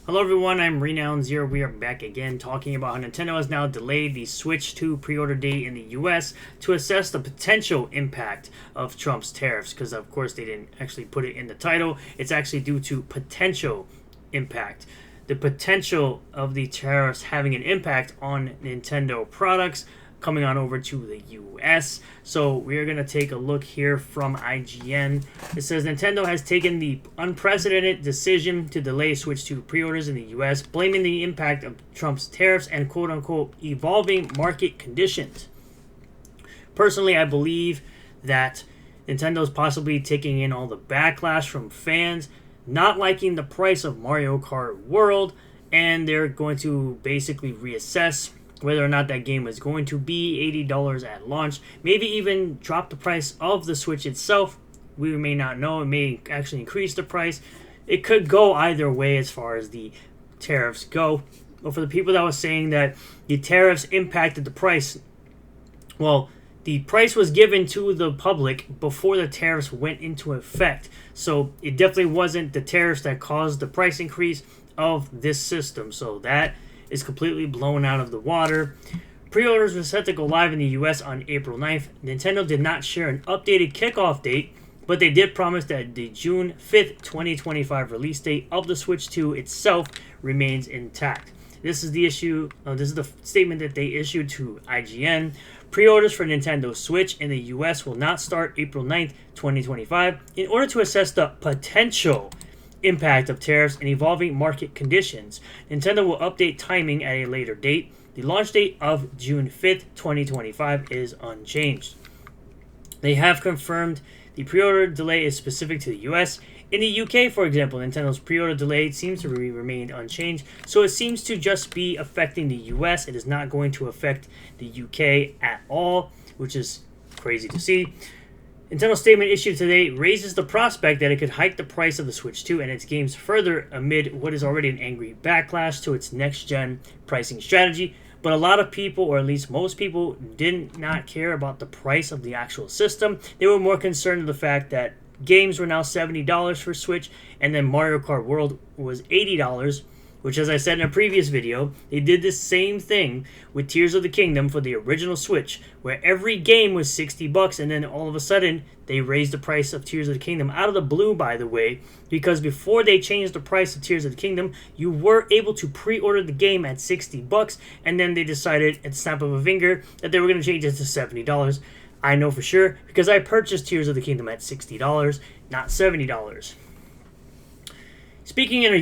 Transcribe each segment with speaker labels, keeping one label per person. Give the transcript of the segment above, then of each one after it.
Speaker 1: Hello everyone, I'm Renown Zero. We are back again talking about how Nintendo has now delayed the Switch 2 pre-order date in the US to assess the potential impact of Trump's tariffs, because of course they didn't actually put it in the title. It's actually due to potential impact. The potential of the tariffs having an impact on Nintendo products coming on over to the US. So we're going to take a look here from IGN. It says Nintendo has taken the unprecedented decision to delay Switch 2 pre-orders in the US, blaming the impact of Trump's tariffs and quote-unquote evolving market conditions. Personally, I believe that Nintendo's possibly taking in all the backlash from fans not liking the price of Mario Kart World, and they're going to basically reassess whether or not that game is going to be $80 at launch. Maybe even drop the price of the Switch itself. We may not know. It may actually increase the price. It could go either way as far as the tariffs go. But for the people that was saying that the tariffs impacted the price, well, the price was given to the public before the tariffs went into effect. So it definitely wasn't the tariffs that caused the price increase of this system. So that is completely blown out of the water. Pre-orders were set to go live in the US on April 9th. Nintendo did not share an updated kickoff date, but they did promise that the June 5th, 2025 release date of the Switch 2 itself remains intact. This is the issue. This is the statement that they issued to IGN. Pre-orders for Nintendo Switch in the US will not start April 9th, 2025 in order to assess the potential impact of tariffs and evolving market conditions. Nintendo will update timing at a later date. The launch date of June 5th, 2025 is unchanged. They have confirmed the pre-order delay is specific to the US. In the UK, for example, Nintendo's pre-order delay seems to remain unchanged, so it seems to just be affecting the US. It is not going to affect the UK at all, which is crazy to see. Nintendo's statement issued today raises the prospect that it could hike the price of the Switch 2 and its games further amid what is already an angry backlash to its next-gen pricing strategy. But a lot of people, or at least most people, did not care about the price of the actual system. They were more concerned with the fact that games were now $70 for Switch, and then Mario Kart World was $80, which, as I said in a previous video, they did the same thing with Tears of the Kingdom for the original Switch, where every game was $60, and then all of a sudden, they raised the price of Tears of the Kingdom out of the blue, by the way, because before they changed the price of Tears of the Kingdom, you were able to pre-order the game at $60, and then they decided, at the snap of a finger, that they were going to change it to $70. I know for sure, because I purchased Tears of the Kingdom at $60, not $70. Speaking in a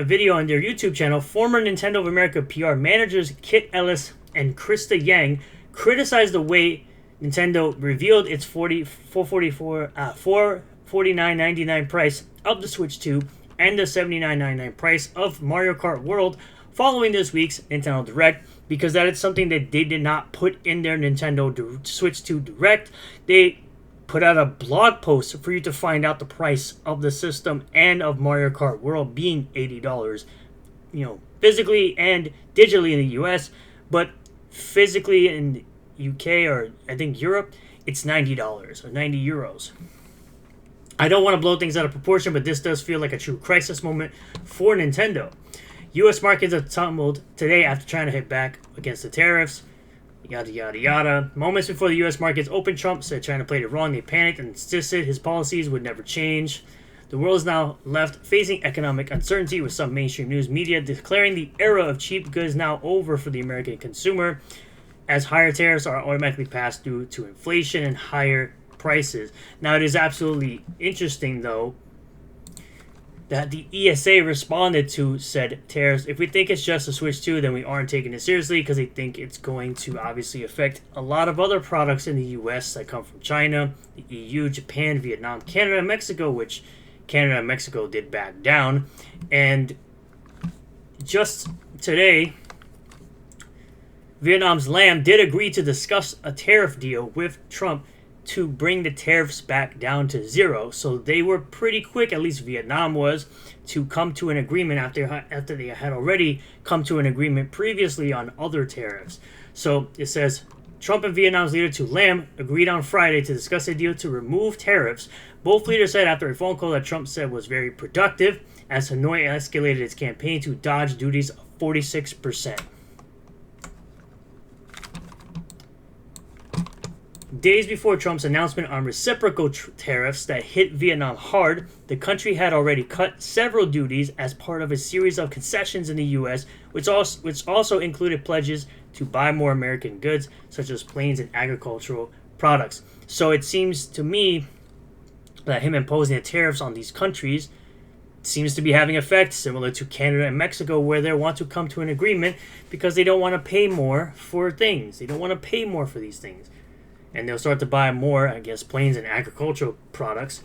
Speaker 1: video on their YouTube channel, former Nintendo of America PR managers Kit Ellis and Krista Yang criticized the way Nintendo revealed its $449.99 price of the Switch 2 and the $79.99 price of Mario Kart World following this week's Nintendo Direct, because that is something that they did not put in their Nintendo Switch 2 Direct. They put out a blog post for you to find out the price of the system and of Mario Kart World being $80, physically and digitally in the US, but physically in the UK or I think Europe, it's $90 or 90 euros. I don't want to blow things out of proportion, but this does feel like a true crisis moment for Nintendo. US markets have tumbled today after trying to hit back against the tariffs. Yada, yada, yada. Moments before the U.S. markets opened, Trump said China played it wrong. They panicked and insisted his policies would never change. The world is now left facing economic uncertainty, with some mainstream news media declaring the era of cheap goods now over for the American consumer, as higher tariffs are automatically passed due to inflation and higher prices. Now, it is absolutely interesting, though, that the ESA responded to said tariffs. If we think it's just a Switch 2, then we aren't taking it seriously, because they think it's going to obviously affect a lot of other products in the US that come from China, the EU, Japan, Vietnam, Canada, and Mexico, which Canada and Mexico did back down. And just today, Vietnam's Lam did agree to discuss a tariff deal with Trump to bring the tariffs back down to zero. So they were pretty quick, at least Vietnam was, to come to an agreement after they had already come to an agreement previously on other tariffs. So it says, Trump and Vietnam's leader Tu Lam agreed on Friday to discuss a deal to remove tariffs. Both leaders said after a phone call that Trump said was very productive. as Hanoi escalated its campaign to dodge duties of 46%. Days before Trump's announcement on reciprocal tariffs that hit Vietnam hard, the country had already cut several duties as part of a series of concessions in the U.S., which also included pledges to buy more American goods, such as planes and agricultural products. So it seems to me that him imposing the tariffs on these countries seems to be having effect, similar to Canada and Mexico, where they want to come to an agreement because they don't want to pay more for things. They don't want to pay more for these things. And they'll start to buy more, I guess, planes and agricultural products.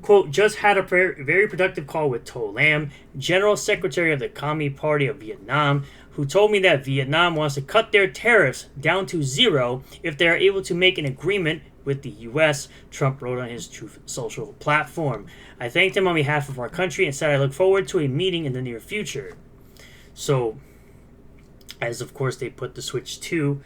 Speaker 1: Quote, just had a very productive call with To Lam, General Secretary of the Communist Party of Vietnam, who told me that Vietnam wants to cut their tariffs down to zero if they are able to make an agreement with the U.S., Trump wrote on his Truth Social platform. I thanked him on behalf of our country and said I look forward to a meeting in the near future. So, as of course they put the switch to,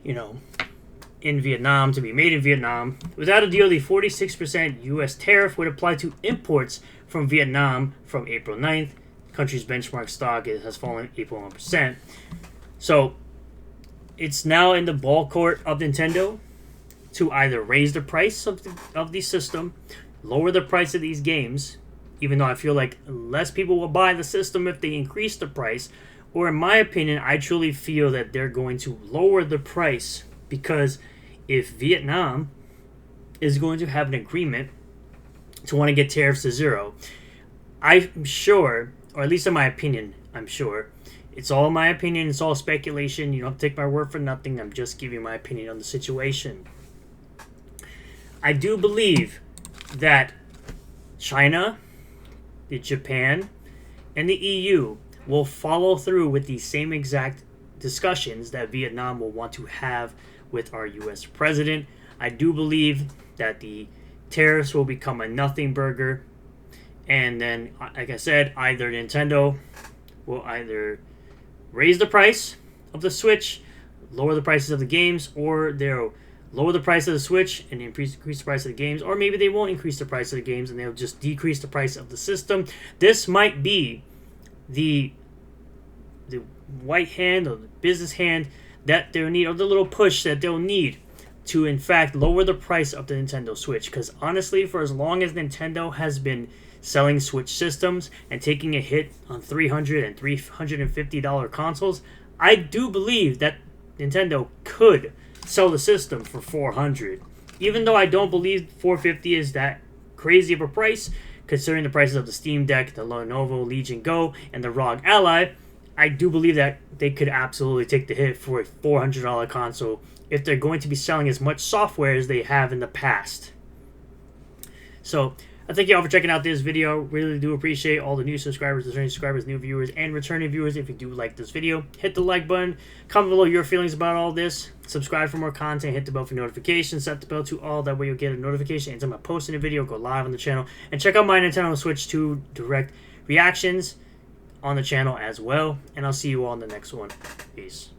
Speaker 1: in Vietnam, to be made in Vietnam. Without a deal, the 46% U.S. tariff would apply to imports from Vietnam from April 9th. The country's benchmark stock has fallen 8.1%. So, it's now in the ball court of Nintendo to either raise the price of the system, lower the price of these games, even though I feel like less people will buy the system if they increase the price, or in my opinion, I truly feel that they're going to lower the price, because if Vietnam is going to have an agreement to want to get tariffs to zero, I'm sure, or at least in my opinion, I'm sure, it's all my opinion, it's all speculation, you don't have to take my word for nothing, I'm just giving my opinion on the situation. I do believe that China, Japan, and the EU will follow through with the same exact discussions that Vietnam will want to have with our U.S. president. I do believe that the tariffs will become a nothing burger, and then, like I said, either Nintendo will either raise the price of the Switch, lower the prices of the games, or they'll lower the price of the Switch and increase the price of the games, or maybe they won't increase the price of the games and they'll just decrease the price of the system. This might be the white hand or the business hand that they'll need, or the little push that they'll need to, in fact, lower the price of the Nintendo Switch. Because honestly, for as long as Nintendo has been selling Switch systems and taking a hit on $300 and $350 consoles, I do believe that Nintendo could sell the system for $400. Even though I don't believe $450 is that crazy of a price, considering the prices of the Steam Deck, the Lenovo Legion Go, and the ROG Ally, I do believe that they could absolutely take the hit for a $400 console if they're going to be selling as much software as they have in the past. So, I thank you all for checking out this video. Really do appreciate all the new subscribers, returning subscribers, new viewers, and returning viewers. If you do like this video, hit the like button. Comment below your feelings about all this. Subscribe for more content. Hit the bell for notifications. Set the bell to all. That way you'll get a notification anytime I post a video, go live on the channel. And check out my Nintendo Switch 2 direct reactions on the channel as well. And I'll see you all in the next one. Peace.